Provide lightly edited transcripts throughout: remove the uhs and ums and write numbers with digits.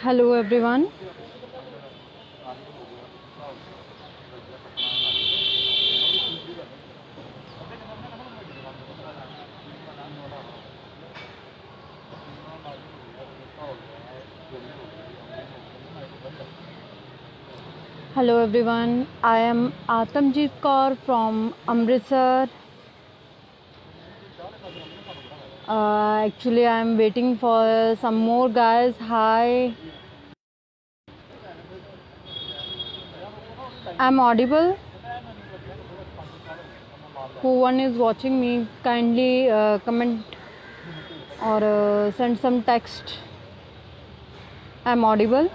Hello everyone. Hello everyone. I am Atamjeet Kaur from Amritsar. Actually, I am waiting for some more guys. Hi. I'm audible. Who one is watching me? Kindly comment or send some text. I'm audible.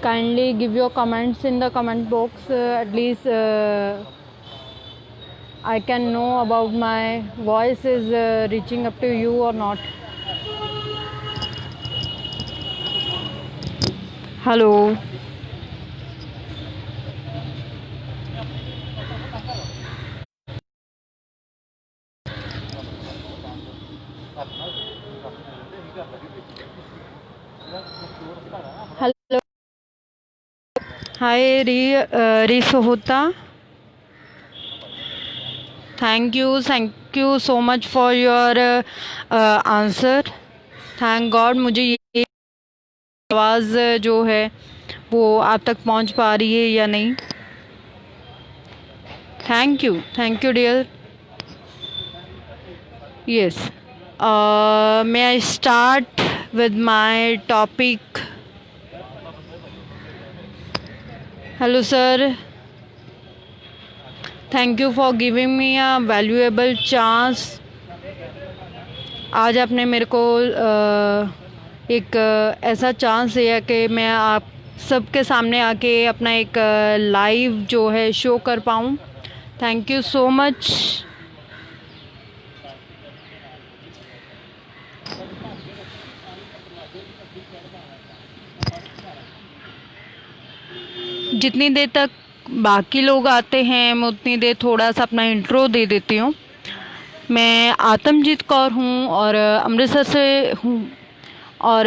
Kindly give your comments in the comment box. At least I can know about my voice is reaching up to you or not. Hello. Hello. Hi, Ri Sohota. Thank you so much for your answer. Thank God मुझे ये आवाज़ जो है वो आप तक पहुंच पा रही है या नहीं. Thank you dear. Yes. May I start with my topic? Hello sir. Thank you for giving me a valuable chance. आज आपने मेरे को एक ऐसा चांस दिया कि मैं आप सबके सामने आके अपना एक लाइव जो है शो कर पाऊँ. Thank you so much. जितनी देर तक बाकी लोग आते हैं मैं उतनी देर थोड़ा सा अपना इंट्रो दे देती हूँ. मैं आतमजीत कौर हूँ और अमृतसर से हूँ और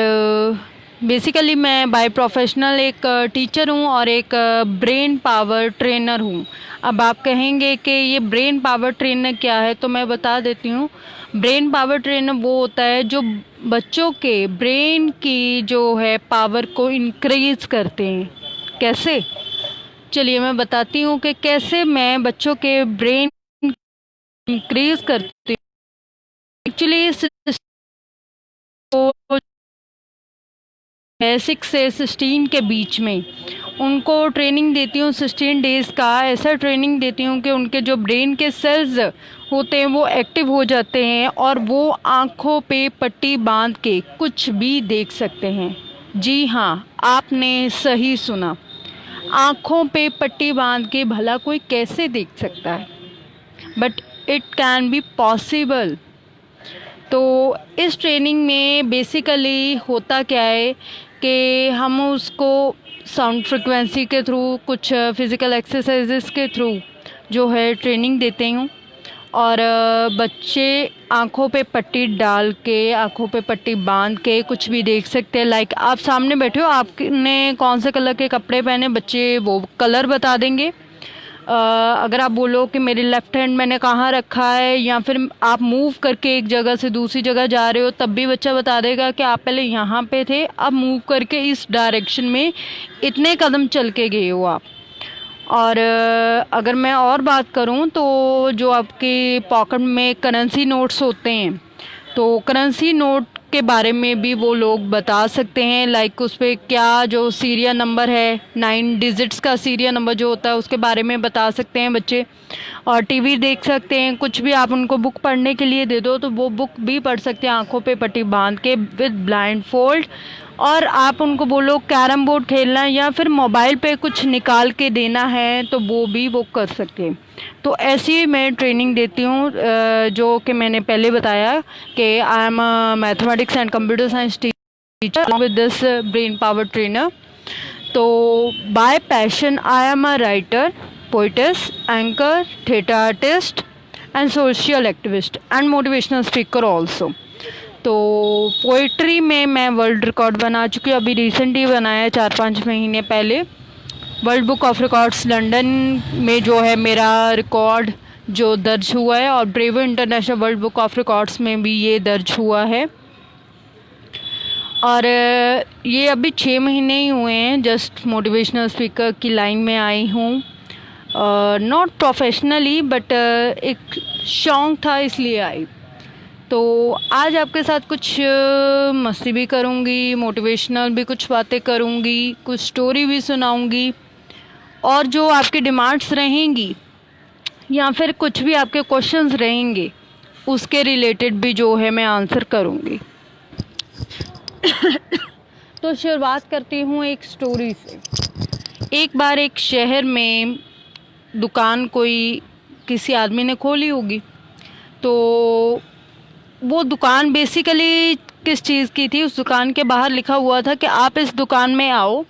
बेसिकली मैं बाय प्रोफेशनल एक टीचर हूँ और एक ब्रेन पावर ट्रेनर हूँ. अब आप कहेंगे कि ये ब्रेन पावर ट्रेनर क्या है, तो मैं बता देती हूँ. ब्रेन पावर ट्रेनर वो होता है जो बच्चों के ब्रेन की जो है पावर को इंक्रीज करते हैं. कैसे? चलिए मैं बताती हूँ कि कैसे मैं बच्चों के ब्रेन इंक्रीज करती हूँ. एक्चुअली 6 से 16 के बीच में उनको ट्रेनिंग देती हूँ 16 डेज़ का. ऐसा ट्रेनिंग देती हूँ कि उनके जो ब्रेन के सेल्स होते हैं वो एक्टिव हो जाते हैं और वो आँखों पे पट्टी बांध के कुछ भी देख सकते हैं. जी हाँ, आपने सही सुना. आँखों पे पट्टी बांध के भला कोई कैसे देख सकता है, but it can be possible. तो इस ट्रेनिंग में बेसिकली होता क्या है कि हम उसको साउंड फ्रिक्वेंसी के थ्रू, कुछ फिज़िकल एक्सरसाइजेस के थ्रू जो है ट्रेनिंग देते हूँ और बच्चे आँखों पे पट्टी डाल के, आँखों पे पट्टी बांध के कुछ भी देख सकते हैं. लाइक आप सामने बैठे हो, आपने कौन से कलर के कपड़े पहने, बच्चे वो कलर बता देंगे. अगर आप बोलो कि मेरे लेफ़्ट हैंड मैंने कहाँ रखा है या फिर आप मूव करके एक जगह से दूसरी जगह जा रहे हो, तब भी बच्चा बता देगा कि आप पहले यहाँ पे थे, अब मूव करके इस डायरेक्शन में इतने कदम चल के गए हो आप. और अगर मैं और बात करूँ तो जो आपके पॉकेट में करेंसी नोट्स होते हैं, तो करेंसी नोट के बारे में भी वो लोग बता सकते हैं. लाइक उस पर क्या जो सीरियल नंबर है, 9 डिजिट्स का सीरियल नंबर जो होता है उसके बारे में बता सकते हैं बच्चे. और टीवी देख सकते हैं. कुछ भी आप उनको बुक पढ़ने के लिए दे दो तो वो बुक भी पढ़ सकते हैं आंखों पे पट्टी बांध के विद ब्लाइंड फोल्ड. और आप उनको बोलो कैरम बोर्ड खेलना है या फिर मोबाइल पे कुछ निकाल के देना है तो वो भी वो कर सकते हैं. तो ऐसी मैं ट्रेनिंग देती हूँ जो कि मैंने पहले बताया कि I am mathematics and computer science teacher with this brain power trainer. तो by passion I am a writer. poetess, anchor, theatre artist and social activist and motivational speaker also। तो पोइट्री में मैं वर्ल्ड रिकॉर्ड बना चुकी हूँ, अभी recently बनाया 4-5 महीने पहले। World Book of records London में जो है मेरा रिकॉर्ड जो दर्ज हुआ है, और Bravo International World Book of Records में भी ये दर्ज हुआ है। और ये अभी 6 महीने ही हुए हैं, जस्ट मोटिवेशनल स्पीकर की लाइन में आई हूँ। नॉट प्रोफेशनली बट एक शौक था इसलिए आई। तो आज आपके साथ कुछ मस्ती भी करूँगी, मोटिवेशनल भी कुछ बातें करूँगी, कुछ स्टोरी भी सुनाऊँगी, और जो आपकी डिमांड्स रहेंगी या फिर कुछ भी आपके क्वेश्चंस रहेंगे उसके रिलेटेड भी जो है मैं आंसर करूँगी। तो शुरुआत करती हूँ एक स्टोरी से। एक बार एक शहर में दुकान कोई किसी आदमी ने खोली होगी। तो वो दुकान बेसिकली किस चीज़ की थी, उस दुकान के बाहर लिखा हुआ था कि आप इस दुकान में आओ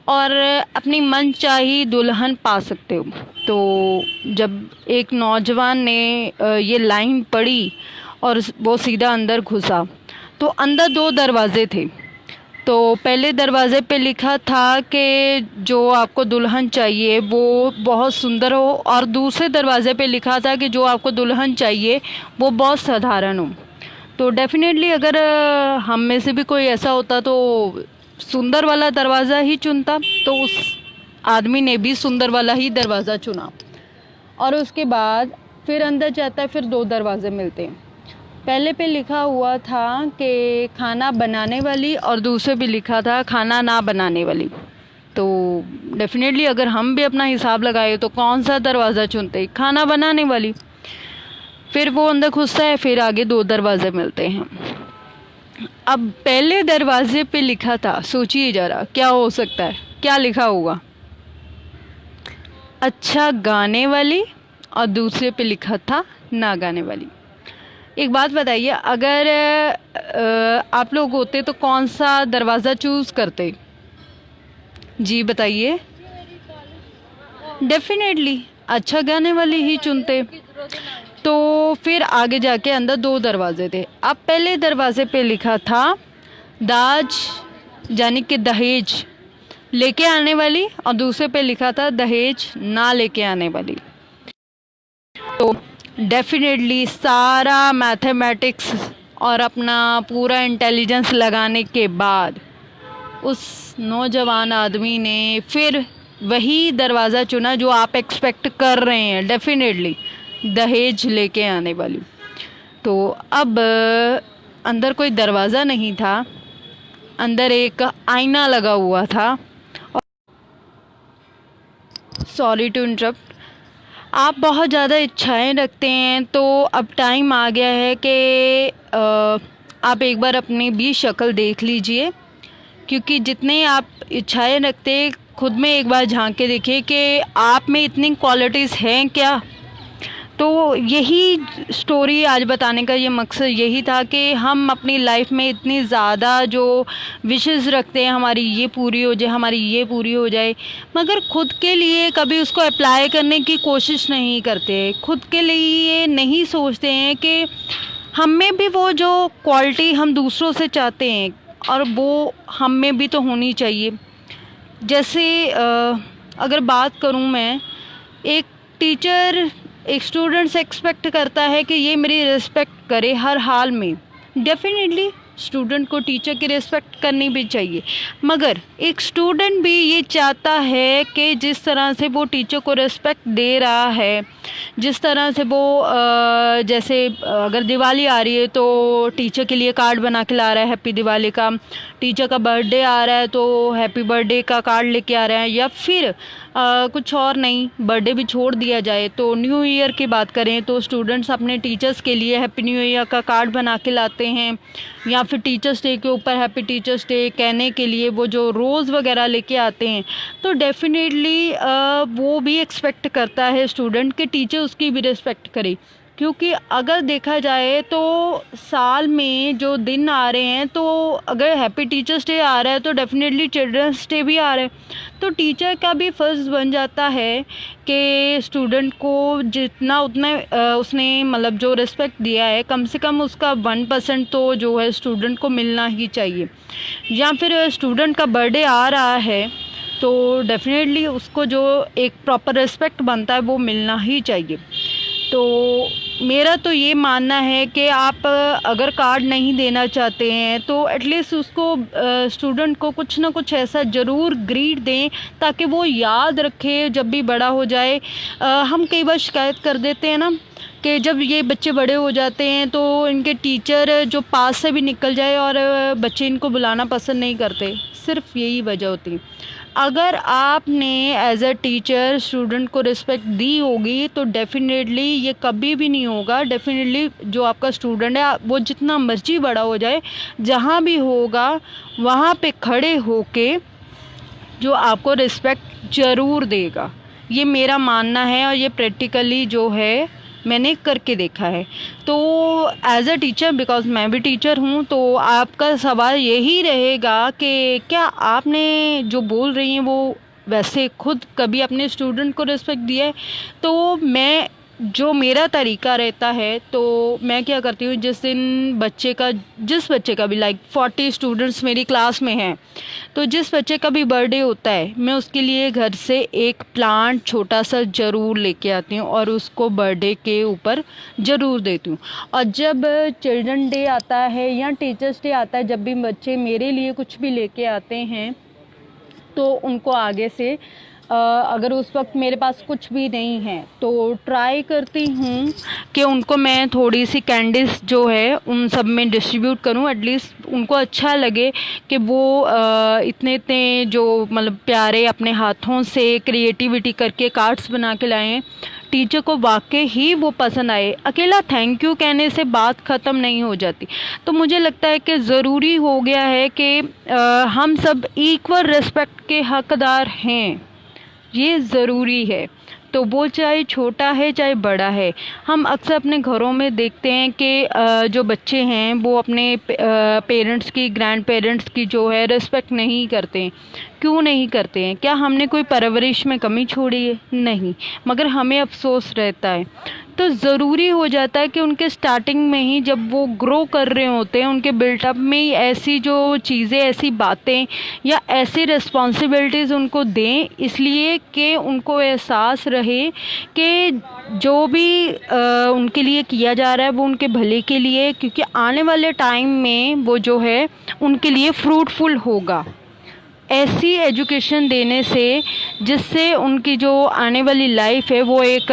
और अपनी मनचाही दुल्हन पा सकते हो। तो जब एक नौजवान ने ये लाइन पढ़ी और वो सीधा अंदर घुसा, तो अंदर 2 दरवाज़े थे। तो पहले दरवाज़े पे लिखा था कि जो आपको दुल्हन चाहिए वो बहुत सुंदर हो, और दूसरे दरवाज़े पे लिखा था कि जो आपको दुल्हन चाहिए वो बहुत साधारण हो। तो डेफिनेटली अगर हम में से भी कोई ऐसा होता तो सुंदर वाला दरवाज़ा ही चुनता। तो उस आदमी ने भी सुंदर वाला ही दरवाज़ा चुना, और उसके बाद फिर अंदर जाता है, फिर 2 दरवाज़े मिलते हैं। पहले पे लिखा हुआ था कि खाना बनाने वाली, और दूसरे पे लिखा था खाना ना बनाने वाली। तो डेफिनेटली अगर हम भी अपना हिसाब लगाए तो कौन सा दरवाज़ा चुनते, खाना बनाने वाली। फिर वो अंदर घुसता है, फिर आगे 2 दरवाजे मिलते हैं। अब पहले दरवाजे पे लिखा था, सोचिए ज़रा क्या हो सकता है, क्या लिखा होगा? अच्छा गाने वाली, और दूसरे पे लिखा था ना गाने वाली। एक बात बताइए, अगर आप लोग होते तो कौन सा दरवाज़ा चूज़ करते? जी बताइए। डेफिनेटली अच्छा गाने वाली ही चुनते। तो फिर आगे जाके अंदर 2 दरवाजे थे। अब पहले दरवाजे पे लिखा था दाज यानी कि दहेज लेके आने वाली, और दूसरे पे लिखा था दहेज ना लेके आने वाली। तो डेफिनेटली सारा मैथमेटिक्स और अपना पूरा इंटेलिजेंस लगाने के बाद उस नौजवान आदमी ने फिर वही दरवाज़ा चुना जो आप एक्सपेक्ट कर रहे हैं, डेफिनेटली दहेज लेके आने वाली। तो अब अंदर कोई दरवाज़ा नहीं था, अंदर एक आईना लगा हुआ था। Sorry to interrupt. आप बहुत ज़्यादा इच्छाएं रखते हैं, तो अब टाइम आ गया है कि आप एक बार अपनी भी शक्ल देख लीजिए, क्योंकि जितने आप इच्छाएं रखते हैं खुद में एक बार झांक के देखिए कि आप में इतनी क्वालिटीज़ हैं क्या। तो यही स्टोरी आज बताने का ये मकसद यही था कि हम अपनी लाइफ में इतनी ज़्यादा जो विशेस रखते हैं, हमारी ये पूरी हो जाए, हमारी ये पूरी हो जाए, मगर खुद के लिए कभी उसको अप्लाई करने की कोशिश नहीं करते। खुद के लिए नहीं सोचते हैं कि हम में भी वो जो क्वालिटी हम दूसरों से चाहते हैं और वो हम में भी तो होनी चाहिए। जैसे अगर बात करूं मैं, एक टीचर एक स्टूडेंट से एक्सपेक्ट करता है कि ये मेरी रिस्पेक्ट करे हर हाल में। डेफिनेटली स्टूडेंट को टीचर की रिस्पेक्ट करनी भी चाहिए, मगर एक स्टूडेंट भी ये चाहता है कि जिस तरह से वो टीचर को रिस्पेक्ट दे रहा है, जिस तरह से वो जैसे अगर दिवाली आ रही है तो टीचर के लिए कार्ड बना के ला रहा है हैप्पी दिवाली का, टीचर का बर्थडे आ रहा है तो हैप्पी बर्थडे का कार्ड लेके आ रहा है, या फिर कुछ और नहीं, बर्थडे भी छोड़ दिया जाए तो न्यू ईयर की बात करें तो स्टूडेंट्स अपने टीचर्स के लिए हैप्पी न्यू ईयर का कार्ड बना के लाते हैं, या फिर टीचर्स डे के ऊपर हैप्पी टीचर्स डे कहने के लिए वो जो रोज़ वगैरह लेके आते हैं। तो डेफिनेटली वो भी एक्सपेक्ट करता है स्टूडेंट कि टीचर उसकी भी रिस्पेक्ट करे। क्योंकि अगर देखा जाए तो साल में जो दिन आ रहे हैं, तो अगर हैप्पी टीचर्स डे आ रहा है तो डेफिनेटली चिल्ड्रंस डे भी आ रहा है। तो टीचर का भी फ़र्ज़ बन जाता है कि स्टूडेंट को जितना उतना उसने मतलब जो रिस्पेक्ट दिया है, कम से कम उसका 1% तो जो है स्टूडेंट को मिलना ही चाहिए। या फिर स्टूडेंट का बर्थडे आ रहा है तो डेफिनेटली उसको जो एक प्रॉपर रिस्पेक्ट बनता है वो मिलना ही चाहिए। तो मेरा तो ये मानना है कि आप अगर कार्ड नहीं देना चाहते हैं तो एटलीस्ट उसको स्टूडेंट को कुछ ना कुछ ऐसा ज़रूर ग्रीट दें ताकि वो याद रखे जब भी बड़ा हो जाए। हम कई बार शिकायत कर देते हैं ना कि जब ये बच्चे बड़े हो जाते हैं तो इनके टीचर जो पास से भी निकल जाए और बच्चे इनको बुलाना पसंद नहीं करते, सिर्फ यही वजह होती है। अगर आपने एज अ टीचर स्टूडेंट को रिस्पेक्ट दी होगी तो डेफिनेटली ये कभी भी नहीं होगा। डेफिनेटली जो आपका स्टूडेंट है वो जितना मर्जी बड़ा हो जाए, जहाँ भी होगा वहाँ पे खड़े होके जो आपको रिस्पेक्ट ज़रूर देगा। ये मेरा मानना है और ये प्रैक्टिकली जो है मैंने करके देखा है। तो एज अ टीचर, बिकॉज़ मैं भी टीचर हूँ, तो आपका सवाल यही रहेगा कि क्या आपने जो बोल रही हैं वो वैसे खुद कभी अपने स्टूडेंट को रिस्पेक्ट दिया है? तो मैं जो मेरा तरीका रहता है तो मैं क्या करती हूँ, जिस बच्चे का भी लाइक 40 स्टूडेंट्स मेरी क्लास में हैं, तो जिस बच्चे का भी बर्थडे होता है मैं उसके लिए घर से एक प्लांट छोटा सा ज़रूर लेके आती हूँ और उसको बर्थडे के ऊपर ज़रूर देती हूँ। और जब चिल्ड्रन डे आता है या टीचर्स डे आता है, जब भी बच्चे मेरे लिए कुछ भी लेके आते हैं तो उनको आगे से अगर उस वक्त मेरे पास कुछ भी नहीं है तो ट्राई करती हूँ कि उनको मैं थोड़ी सी कैंडीज़ जो है उन सब में डिस्ट्रीब्यूट करूँ। एटलीस्ट उनको अच्छा लगे कि वो इतने इतने जो मतलब प्यारे अपने हाथों से क्रिएटिविटी करके कार्ड्स बना के लाए हैं, टीचर को वाकई ही वो पसंद आए। अकेला थैंक यू कहने से बात ख़त्म नहीं हो जाती। तो मुझे लगता है कि ज़रूरी हो गया है कि हम सब इक्वल रिस्पेक्ट के हकदार हैं, ये ज़रूरी है। तो वो चाहे छोटा है चाहे बड़ा है। हम अक्सर अपने घरों में देखते हैं कि जो बच्चे हैं वो अपने पेरेंट्स की, ग्रैंड पेरेंट्स की जो है रिस्पेक्ट नहीं करते हैं। क्यों नहीं करते हैं? क्या हमने कोई परवरिश में कमी छोड़ी है? नहीं, मगर हमें अफसोस रहता है। तो ज़रूरी हो जाता है कि उनके स्टार्टिंग में ही जब वो ग्रो कर रहे होते हैं, उनके बिल्टअप में ही ऐसी जो चीज़ें, ऐसी बातें या ऐसी रिस्पॉन्सिबिलिटीज़ उनको दें, इसलिए कि उनको एहसास रहे कि जो भी उनके लिए किया जा रहा है वो उनके भले के लिए, क्योंकि आने वाले टाइम में वो जो है उनके लिए फ्रूटफुल होगा। ऐसी एजुकेशन देने से जिससे उनकी जो आने वाली लाइफ है वो एक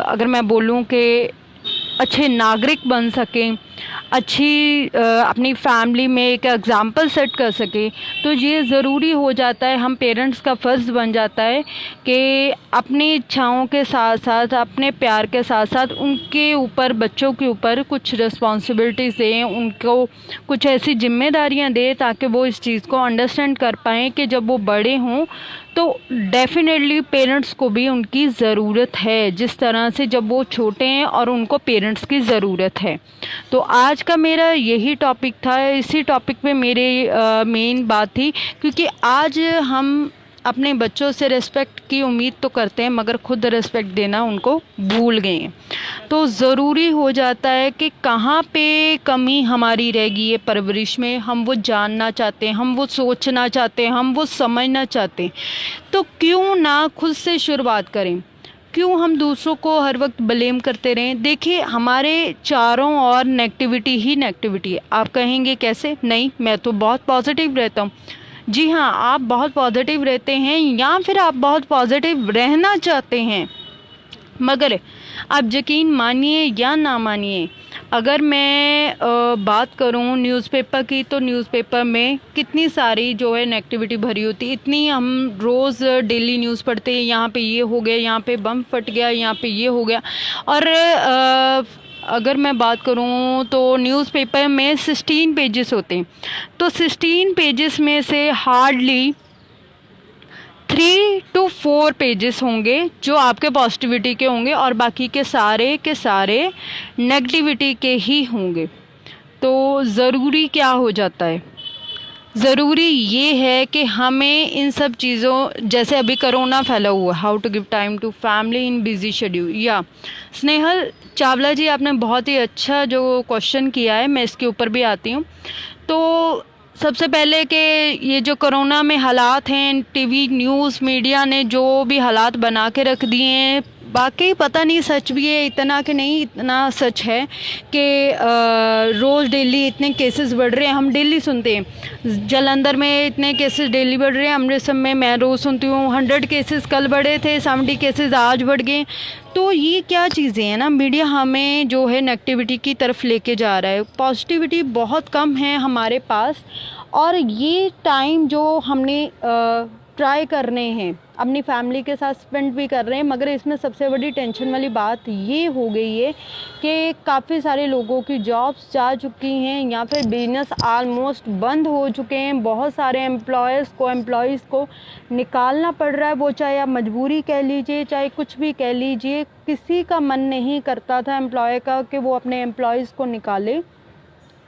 अगर मैं बोलूँ कि अच्छे नागरिक बन सकें, अच्छी अपनी फैमिली में एक एग्ज़ाम्पल सेट कर सके। तो ये ज़रूरी हो जाता है, हम पेरेंट्स का फ़र्ज़ बन जाता है कि अपनी इच्छाओं के साथ साथ, अपने प्यार के साथ साथ उनके ऊपर, बच्चों के ऊपर कुछ रिस्पॉन्सिबिलिटीज़ दें, उनको कुछ ऐसी जिम्मेदारियां दें ताकि वो इस चीज़ को अंडरस्टैंड कर पाएँ कि जब वो बड़े हों तो डेफ़िनेटली पेरेंट्स को भी उनकी ज़रूरत है, जिस तरह से जब वो छोटे हैं और उनको पेरेंट्स की ज़रूरत है। तो आज का मेरा यही टॉपिक था, इसी टॉपिक पे मेरे मेन बात थी, क्योंकि आज हम अपने बच्चों से रिस्पेक्ट की उम्मीद तो करते हैं मगर खुद रिस्पेक्ट देना उनको भूल गए हैं। तो ज़रूरी हो जाता है कि कहाँ पे कमी हमारी रह गई है परवरिश में, हम वो जानना चाहते हैं, हम वो सोचना चाहते हैं, हम वो समझना चाहते हैं। तो क्यों ना खुद से शुरुआत करें? क्यों हम दूसरों को हर वक्त ब्लेम करते रहें? देखिए, हमारे चारों ओर नेगेटिविटी ही नेगेटिविटी है। आप कहेंगे कैसे? नहीं, मैं तो बहुत पॉजिटिव रहता हूँ। जी हाँ, आप बहुत पॉजिटिव रहते हैं या फिर आप बहुत पॉजिटिव रहना चाहते हैं, मगर आप यकीन मानिए या ना मानिए, अगर मैं बात करूं न्यूज़पेपर की तो न्यूज़पेपर में कितनी सारी जो है नेगेटिविटी भरी होती है। इतनी हम रोज़ डेली न्यूज़ पढ़ते हैं, यहाँ पे ये हो गया, यहाँ पे बम फट गया, यहाँ पे ये हो गया। और अगर मैं बात करूं तो न्यूज़पेपर में 16 पेजेस होते हैं, तो 16 पेजेस में से हार्डली 3 to 4 पेजेस होंगे जो आपके पॉजिटिविटी के होंगे और बाकी के सारे नेगेटिविटी के ही होंगे। तो ज़रूरी क्या हो जाता है, ज़रूरी ये है कि हमें इन सब चीज़ों, जैसे अभी कोरोना फैला हुआ, how to give time to family in busy schedule, या स्नेहल चावला जी आपने बहुत ही अच्छा जो क्वेश्चन किया है, मैं इसके ऊपर भी आती हूँ। तो सबसे पहले कि ये जो कोरोना में हालात हैं, टीवी न्यूज़ मीडिया ने जो भी हालात बना के रख दिए हैं, बाकी पता नहीं सच भी है इतना कि नहीं, इतना सच है कि रोज़ डेली इतने केसेस बढ़ रहे हैं। हम डेली सुनते हैं जालंधर में इतने केसेस डेली बढ़ रहे हैं, अमृतसर में मैं रोज़ सुनती हूँ 100 केसेस कल बढ़े थे, 70 केसेस आज बढ़ गए। तो ये क्या चीज़ें हैं ना, मीडिया हमें जो है नेगेटिविटी की तरफ लेके जा रहा है, पॉजिटिविटी बहुत कम है हमारे पास। और ये टाइम जो हमने ट्राई करने हैं अपनी फैमिली के साथ स्पेंड भी कर रहे हैं, मगर इसमें सबसे बड़ी टेंशन वाली बात ये हो गई है कि काफ़ी सारे लोगों की जॉब्स जा चुकी हैं या फिर बिजनेस आलमोस्ट बंद हो चुके हैं। बहुत सारे एम्प्लॉयज़ को निकालना पड़ रहा है, वो चाहे आप मजबूरी कह लीजिए चाहे कुछ भी कह लीजिए। किसी का मन नहीं करता था एम्प्लॉय का कि वो अपने एम्प्लॉयज़ को निकाले,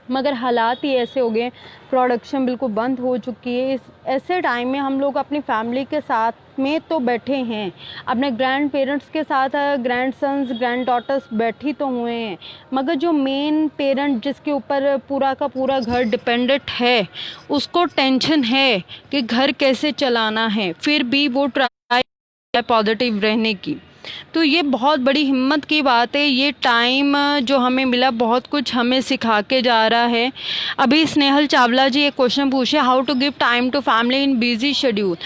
मगर हालात ही ऐसे हो गए, प्रोडक्शन बिल्कुल बंद हो चुकी है। इस ऐसे टाइम में हम लोग अपनी फैमिली के साथ में तो बैठे हैं, अपने ग्रैंड पेरेंट्स के साथ, ग्रैंड सन्स ग्रैंड डॉटर्स बैठी तो हुए हैं, मगर जो मेन पेरेंट जिसके ऊपर पूरा का पूरा घर डिपेंडेंट है, उसको टेंशन है कि घर कैसे चलाना है, फिर भी वो ट्राई पॉजिटिव रहने की। तो ये बहुत बड़ी हिम्मत की बात है। ये टाइम जो हमें मिला बहुत कुछ हमें सिखा के जा रहा है। अभी स्नेहल चावला जी एक क्वेश्चन पूछे, how to give time to family in busy schedule.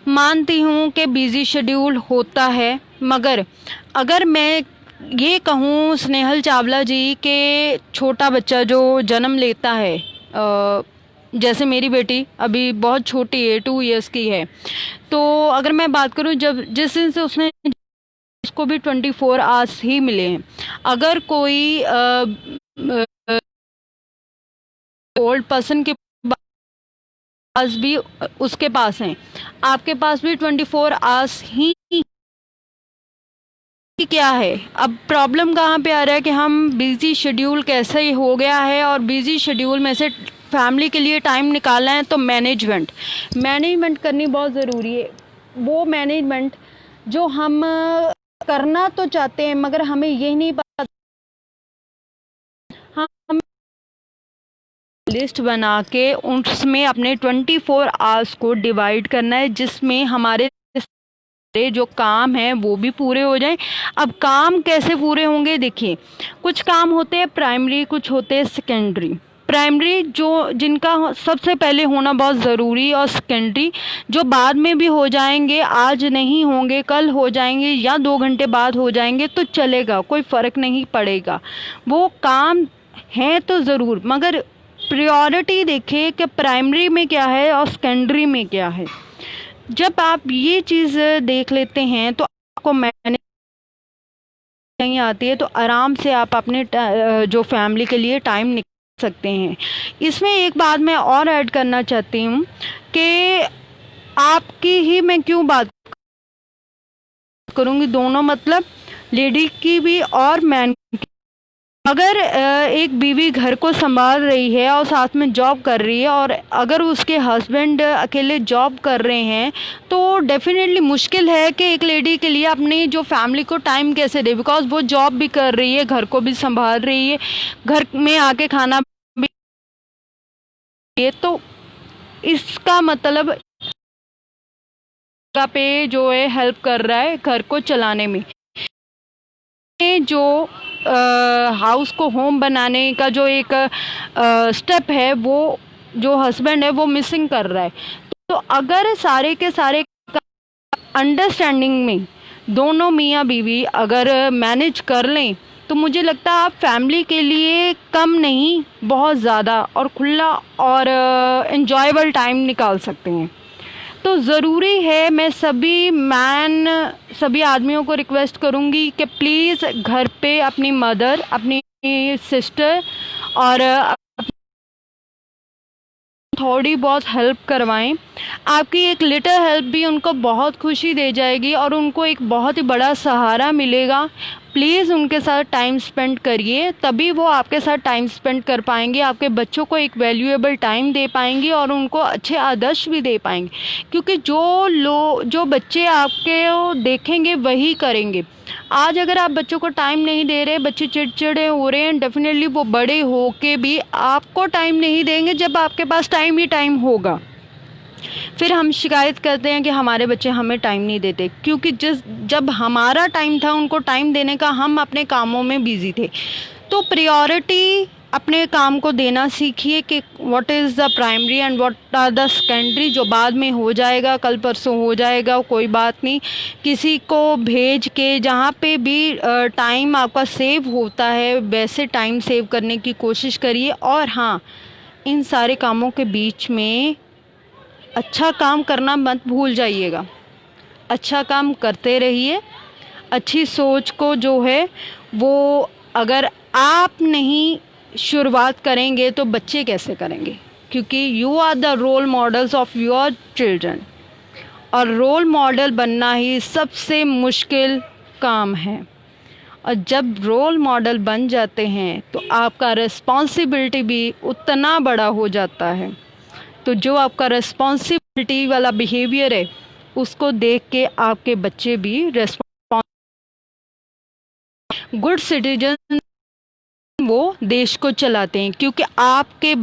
मानती हूँ कि बिजी शेड्यूल होता है, मगर अगर मैं ये कहूँ स्नेहल चावला जी के छोटा बच्चा जो जन्म लेता है, जैसे मेरी बेटी अभी बहुत छोटी है, 2 इयर्स की है, तो अगर मैं बात करूँ जिस दिन से उसने उसको भी 24 आवर्स ही मिले हैं। अगर कोई ओल्ड पर्सन के पास भी उसके पास हैं, आपके पास भी 24 आवर्स ही। क्या है अब प्रॉब्लम कहाँ पे आ रहा है कि हम बिजी शेड्यूल कैसे ही हो गया है, और बिजी शेड्यूल में से फैमिली के लिए टाइम निकालना है तो मैनेजमेंट करनी बहुत ज़रूरी है। वो मैनेजमेंट जो हम करना तो चाहते हैं, मगर हमें यही नहीं पता, हम लिस्ट बना के उसमें अपने 24 आवर्स को डिवाइड करना है, जिसमें हमारे जो काम हैं वो भी पूरे हो जाएं। अब काम कैसे पूरे होंगे, देखिए कुछ काम होते हैं प्राइमरी, कुछ होते हैं सेकेंडरी। प्राइमरी जो जिनका सबसे पहले होना बहुत ज़रूरी, और सेकेंडरी जो बाद में भी हो जाएंगे, आज नहीं होंगे कल हो जाएंगे या 2 घंटे बाद हो जाएंगे तो चलेगा, कोई फ़र्क नहीं पड़ेगा। वो काम हैं तो ज़रूर, मगर प्रायोरिटी देखिए कि प्राइमरी में क्या है और सेकेंडरी में क्या है। जब आप ये चीज़ देख लेते हैं तो आपको मैनेज नहीं आती है, तो आराम से आप अपने जो फैमिली के लिए टाइम निकाल सकते हैं। इसमें एक बात मैं और ऐड करना चाहती हूँ कि आपकी ही मैं क्यों बात करूँगी, दोनों मतलब लेडी की भी और मैन की। अगर एक बीवी घर को संभाल रही है और साथ में जॉब कर रही है, और अगर उसके हस्बैंड अकेले जॉब कर रहे हैं, तो डेफिनेटली मुश्किल है कि एक लेडी के लिए अपनी जो फैमिली को टाइम कैसे दे, बिकॉज वो जॉब भी कर रही है, घर को भी संभाल रही है, घर में आके खाना भी, तो इसका मतलब पे जो है हेल्प कर रहा है घर को चलाने में। जो हाउस को होम बनाने का जो एक स्टेप है, वो जो हस्बैंड है वो मिसिंग कर रहा है। तो अगर सारे के सारे अंडरस्टैंडिंग में दोनों मियाँ बीवी अगर मैनेज कर लें, तो मुझे लगता है आप फैमिली के लिए कम नहीं बहुत ज़्यादा और खुला और एंजॉयबल टाइम निकाल सकते हैं। तो ज़रूरी है, मैं सभी आदमियों को रिक्वेस्ट करूँगी कि प्लीज़ घर पे अपनी मदर, अपनी सिस्टर और थोड़ी बहुत हेल्प करवाएं। आपकी एक लिटिल हेल्प भी उनको बहुत खुशी दे जाएगी और उनको एक बहुत ही बड़ा सहारा मिलेगा। प्लीज़ उनके साथ टाइम स्पेंड करिए, तभी वो आपके साथ टाइम स्पेंड कर पाएंगे, आपके बच्चों को एक वैल्यूएबल टाइम दे पाएंगी और उनको अच्छे आदर्श भी दे पाएंगे। क्योंकि जो बच्चे आपके देखेंगे वही करेंगे। आज अगर आप बच्चों को टाइम नहीं दे रहे, बच्चे चिड़चिड़े हो रहे हैं, डेफिनेटली वो बड़े होके भी आपको टाइम नहीं देंगे जब आपके पास टाइम ही टाइम होगा। फिर हम शिकायत करते हैं कि हमारे बच्चे हमें टाइम नहीं देते, क्योंकि जब हमारा टाइम था उनको टाइम देने का, हम अपने कामों में बिजी थे। तो प्रायोरिटी अपने काम को देना सीखिए कि what is the primary and what are the secondary. जो बाद में हो जाएगा, कल परसों हो जाएगा, कोई बात नहीं। किसी को भेज के जहाँ पे भी टाइम आपका सेव होता है वैसे टाइम सेव करने की कोशिश करिए। और हाँ, इन सारे कामों के बीच में अच्छा काम करना मत भूल जाइएगा। अच्छा काम करते रहिए। अच्छी सोच को जो है वो अगर आप नहीं शुरुआत करेंगे तो बच्चे कैसे करेंगे, क्योंकि you are the role models of your children. और रोल मॉडल बनना ही सबसे मुश्किल काम है। और जब रोल मॉडल बन जाते हैं तो आपका रिस्पॉन्सिबिलिटी भी उतना बड़ा हो जाता है। तो जो आपका रिस्पॉन्सिबिलिटी वाला बिहेवियर है उसको देख के आपके बच्चे भी गुड सिटीजन वो देश को चलाते हैं। क्योंकि आपके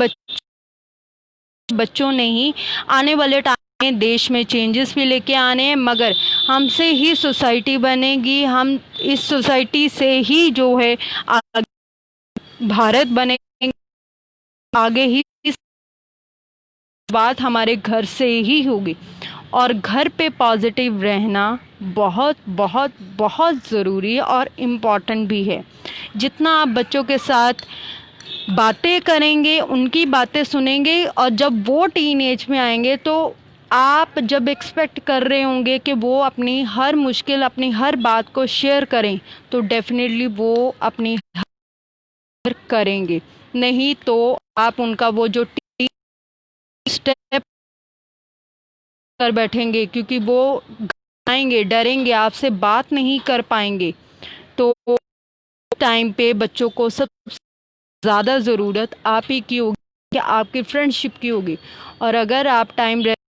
बच्चों ने ही आने वाले टाइम में देश में चेंजेस भी लेके आने हैं, मगर हमसे ही सोसाइटी बनेगी। हम इस सोसाइटी से ही जो है आगे भारत बनेंगे। आगे ही बात हमारे घर से ही होगी। और घर पे पॉजिटिव रहना बहुत बहुत बहुत ज़रूरी है और इम्पॉर्टेंट भी है। जितना आप बच्चों के साथ बातें करेंगे, उनकी बातें सुनेंगे, और जब वो टीन एज में आएंगे तो आप जब एक्सपेक्ट कर रहे होंगे कि वो अपनी हर मुश्किल, अपनी हर बात को शेयर करें, तो डेफिनेटली वो अपनी करेंगे। नहीं तो आप उनका वो जो स्टेप कर बैठेंगे, क्योंकि वो घबराएंगे, डरेंगे, आपसे बात नहीं कर पाएंगे। तो टाइम पे बच्चों को सबसे ज़्यादा ज़रूरत आप ही की होगी, आपकी फ्रेंडशिप की होगी। और अगर आप टाइम